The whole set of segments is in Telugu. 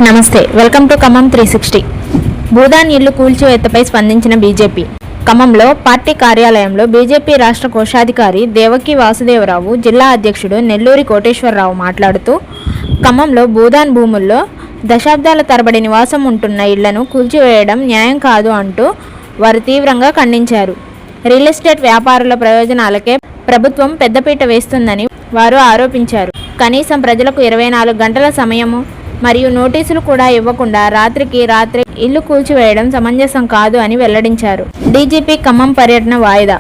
నమస్తే, వెల్కమ్ టు ఖమ్మం 360. భూదాన్ ఇల్లు కూల్చివేతపై స్పందించిన బీజేపీ. ఖమ్మంలో పార్టీ కార్యాలయంలో బీజేపీ రాష్ట్ర కోశాధికారి దేవకి వాసుదేవరావు, జిల్లా అధ్యక్షుడు నెల్లూరి కోటేశ్వరరావు మాట్లాడుతూ, ఖమ్మంలో భూదాన్ భూముల్లో దశాబ్దాల తరబడి నివాసం ఉంటున్న ఇళ్లను కూల్చివేయడం న్యాయం కాదు అంటూ వారు తీవ్రంగా ఖండించారు. రియల్ ఎస్టేట్ వ్యాపారుల ప్రయోజనాలకే ప్రభుత్వం పెద్దపీట వేస్తుందని వారు ఆరోపించారు. కనీసం ప్రజలకు 24 గంటల సమయము మరియు నోటీసులు కూడా ఇవ్వకుండా రాత్రికి రాత్రి ఇల్లు కూల్చివేయడం సమంజసం కాదు అని వెల్లడించారు. డీజీపీ ఖమ్మం పర్యటన వాయిదా.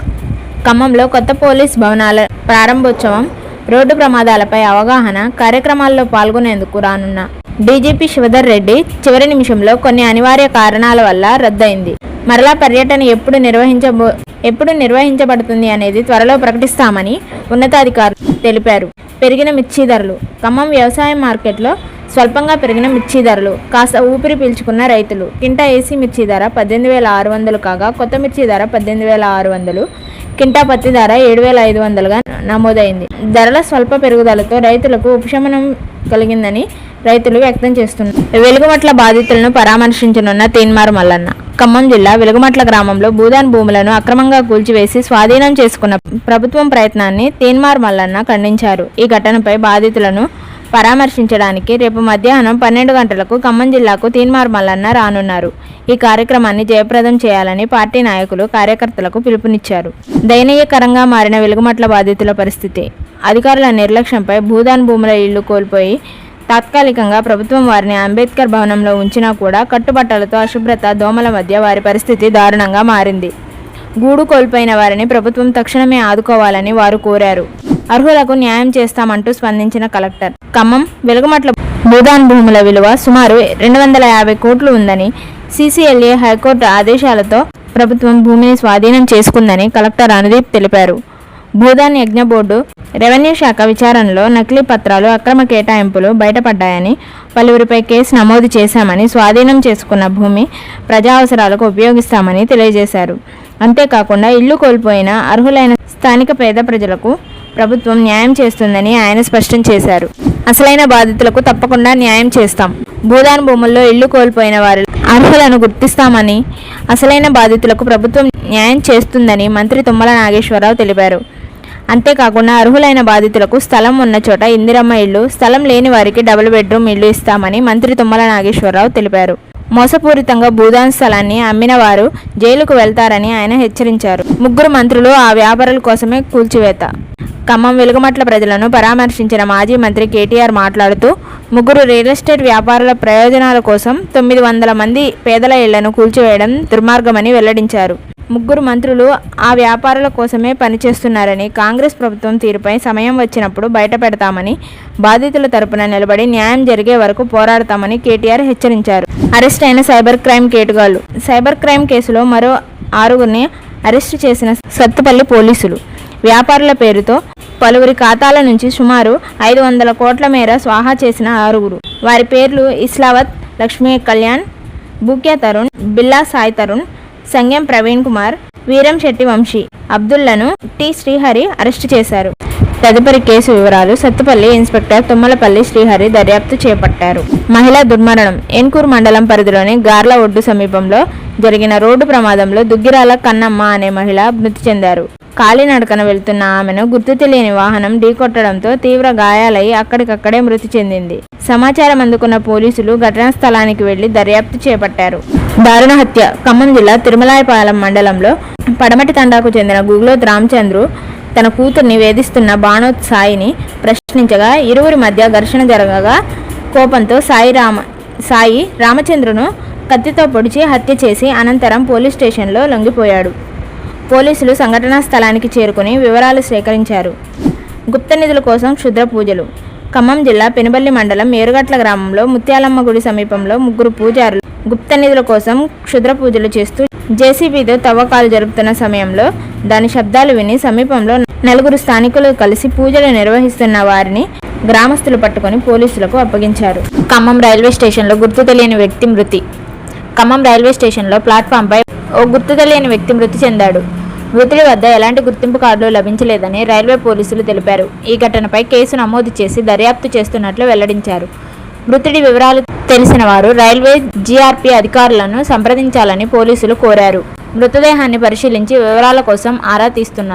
ఖమ్మంలో కొత్త పోలీస్ భవనాల ప్రారంభోత్సవం, రోడ్డు ప్రమాదాలపై అవగాహన కార్యక్రమాల్లో పాల్గొనేందుకు రానున్న డీజీపీ శివధర్ రెడ్డి చివరి నిమిషంలో కొన్ని అనివార్య కారణాల వల్ల రద్దయింది. మరలా పర్యటన ఎప్పుడు నిర్వహించబడుతుంది అనేది త్వరలో ప్రకటిస్తామని ఉన్నతాధికారులు తెలిపారు. పెరిగిన మిర్చి ధరలు. ఖమ్మం వ్యవసాయ మార్కెట్లో స్వల్పంగా పెరిగిన మిర్చి ధరలు కాస్త ఊపిరి పీల్చుకున్న రైతులు. కింటా ఏసీ మిర్చి ధర 18,600 కాగా కొత్త మిర్చి ధర 18,600, కింటా పత్తి ధర 7,500గా నమోదైంది. ధరల స్వల్ప పెరుగుదలతో రైతులకు ఉపశమనం కలిగిందని రైతులు వ్యక్తం చేస్తున్నారు. వెలుగుమట్ల బాధితులను పరామర్శించనున్న తీన్మార్ మల్లన్న. ఖమ్మం జిల్లా వెలుగుమట్ల గ్రామంలో భూదాన్ భూములను అక్రమంగా కూల్చివేసి స్వాధీనం చేసుకున్న ప్రభుత్వం ప్రయత్నాన్ని తీన్మార్ మల్లన్న ఖండించారు. ఈ ఘటనపై బాధితులను పరామర్శించడానికి రేపు మధ్యాహ్నం 12 గంటలకు ఖమ్మం జిల్లాకు తీన్మార్ మల్లన్న రానున్నారు. ఈ కార్యక్రమాన్ని జయప్రదం చేయాలని పార్టీ నాయకులు, కార్యకర్తలకు పిలుపునిచ్చారు. దయనీయకరంగా మారిన వెలుగుమట్ల బాధితుల పరిస్థితి. అధికారుల నిర్లక్ష్యంపై భూదాన్ భూముల ఇళ్లు కోల్పోయి తాత్కాలికంగా ప్రభుత్వం వారిని అంబేద్కర్ భవనంలో ఉంచినా కూడా కట్టుబట్టలతో అశుభ్రత, దోమల మధ్య వారి పరిస్థితి దారుణంగా మారింది. గూడు కోల్పోయిన వారిని ప్రభుత్వం తక్షణమే ఆదుకోవాలని వారు కోరారు. అర్హులకు న్యాయం చేస్తామంటూ స్పందించిన కలెక్టర్. ఖమ్మం వెలుగుమట్ల భూదాన్ భూముల విలువ సుమారు 250 కోట్లు ఉందని, సీసీఎల్ఏ హైకోర్టు ఆదేశాలతో ప్రభుత్వం భూమిని స్వాధీనం చేసుకుందని కలెక్టర్ అనుదీప్ తెలిపారు. భూదాన్ యజ్ఞ బోర్డు, రెవెన్యూ శాఖ విచారణలో నకిలీ పత్రాలు, అక్రమ కేటాయింపులు బయటపడ్డాయని, పలువురిపై కేసు నమోదు చేశామని, స్వాధీనం చేసుకున్న భూమి ప్రజా అవసరాలకు ఉపయోగిస్తామని తెలియజేశారు. అంతేకాకుండా ఇల్లు కోల్పోయిన అర్హులైన స్థానిక పేద ప్రజలకు ప్రభుత్వం న్యాయం చేస్తుందని ఆయన స్పష్టం చేశారు. అసలైన బాధితులకు తప్పకుండా న్యాయం చేస్తాం. భూదాన్ భూముల్లో ఇల్లు కోల్పోయిన వారి అర్హులను గుర్తిస్తామని, అసలైన బాధితులకు ప్రభుత్వం న్యాయం చేస్తుందని మంత్రి తుమ్మల నాగేశ్వరరావు తెలిపారు. అంతేకాకుండా అర్హులైన బాధితులకు స్థలం ఉన్న చోట ఇందిరమ్మ ఇల్లు, స్థలం లేని వారికి డబుల్ బెడ్రూమ్ ఇల్లు ఇస్తామని మంత్రి తుమ్మల నాగేశ్వరరావు తెలిపారు. మోసపూరితంగా భూదాన్ స్థలాన్ని అమ్మిన వారు జైలుకు వెళ్తారని ఆయన హెచ్చరించారు. 3 మంత్రులు ఆ వ్యాపారుల కోసమే కూల్చివేత. ఖమ్మం వెలుగుమట్ల ప్రజలను పరామర్శించిన మాజీ మంత్రి కేటీఆర్ మాట్లాడుతూ, 3 రియల్ ఎస్టేట్ వ్యాపారుల ప్రయోజనాల కోసం 900 మంది పేదల ఇళ్లను కూల్చివేయడం దుర్మార్గమని వెల్లడించారు. 3 మంత్రులు ఆ వ్యాపారుల కోసమే పనిచేస్తున్నారని, కాంగ్రెస్ ప్రభుత్వం తీరుపై సమయం వచ్చినప్పుడు బయట పెడతామని, బాధితుల తరపున నిలబడి న్యాయం జరిగే వరకు పోరాడతామని కేటీఆర్ హెచ్చరించారు. అరెస్ట్ అయిన సైబర్ క్రైమ్ కేటుగాళ్లు. సైబర్ క్రైమ్ కేసులో మరో 6గురిని అరెస్టు చేసిన సత్తుపల్లి పోలీసులు. వ్యాపారుల పేరుతో పలువురి ఖాతాల నుంచి సుమారు 500 కోట్ల మేర స్వాహా చేసిన 6గురు. వారి పేర్లు ఇస్లావత్ లక్ష్మీ కళ్యాణ్, బూక్యా తరుణ్, బిల్లా సాయి తరుణ్, సంగెం ప్రవీణ్ కుమార్, వీరం శెట్టి వంశీ, అబ్దుల్లను టి శ్రీహరి అరెస్టు చేశారు. తదుపరి కేసు వివరాలు. సత్తుపల్లి ఇన్స్పెక్టర్ తుమ్మలపల్లి శ్రీహరి దర్యాప్తు చేపట్టారు. మహిళా దుర్మరణం. ఏన్కూరు మండలం పరిధిలోని గార్ల ఒడ్డు సమీపంలో జరిగిన రోడ్డు ప్రమాదంలో దుగ్గిరాల కన్నమ్మ అనే మహిళ మృతి చెందారు. కాలినడకన వెళ్తున్న ఆమెను గుర్తు తెలియని వాహనం ఢీకొట్టడంతో తీవ్ర గాయాలై అక్కడికక్కడే మృతి చెందింది. సమాచారం అందుకున్న పోలీసులు ఘటనా స్థలానికి వెళ్లి దర్యాప్తు చేపట్టారు. దారుణ హత్య. ఖమ్మం జిల్లా తిరుమలాయపాలెం మండలంలో పడమటి తండాకు చెందిన గుగ్లోత్ రామచంద్రు తన కూతుర్ని వేధిస్తున్న బాణోత్ సాయిని ప్రశ్నించగా ఇరువురి మధ్య ఘర్షణ జరగగా కోపంతో సాయి రామచంద్రును కత్తితో పొడిచి హత్య చేసి అనంతరం పోలీస్ స్టేషన్లో లొంగిపోయాడు. పోలీసులు సంఘటనా స్థలానికి చేరుకుని వివరాలు సేకరించారు. గుప్త నిధుల కోసం క్షుద్ర పూజలు. ఖమ్మం జిల్లా పెనుబల్లి మండలం ఏరుగట్ల గ్రామంలో ముత్యాలమ్మ గుడి సమీపంలో 3 పూజారులు గుప్త నిధుల కోసం క్షుద్ర పూజలు చేస్తూ జేసీబీతో తవ్వకాలు జరుపుతున్న సమయంలో దాని శబ్దాలు విని సమీపంలో 4 స్థానికులు కలిసి పూజలు నిర్వహిస్తున్న వారిని గ్రామస్తులు పట్టుకొని పోలీసులకు అప్పగించారు. ఖమ్మం రైల్వే స్టేషన్లో గుర్తు తెలియని వ్యక్తి మృతి. ఖమ్మం రైల్వే స్టేషన్లో ప్లాట్ఫామ్పై ఓ గుర్తు తెలియని వ్యక్తి మృతి చెందాడు. మృతుడి వద్ద ఎలాంటి గుర్తింపు కార్డులు లభించలేదని రైల్వే పోలీసులు తెలిపారు. ఈ ఘటనపై కేసు నమోదు చేసి దర్యాప్తు చేస్తున్నట్లు వెల్లడించారు. మృతుడి వివరాలు తెలిసిన వారు రైల్వే జీఆర్పీ అధికారులను సంప్రదించాలని పోలీసులు కోరారు. మృతదేహాన్ని పరిశీలించి వివరాల కోసం ఆరా తీస్తున్నారు.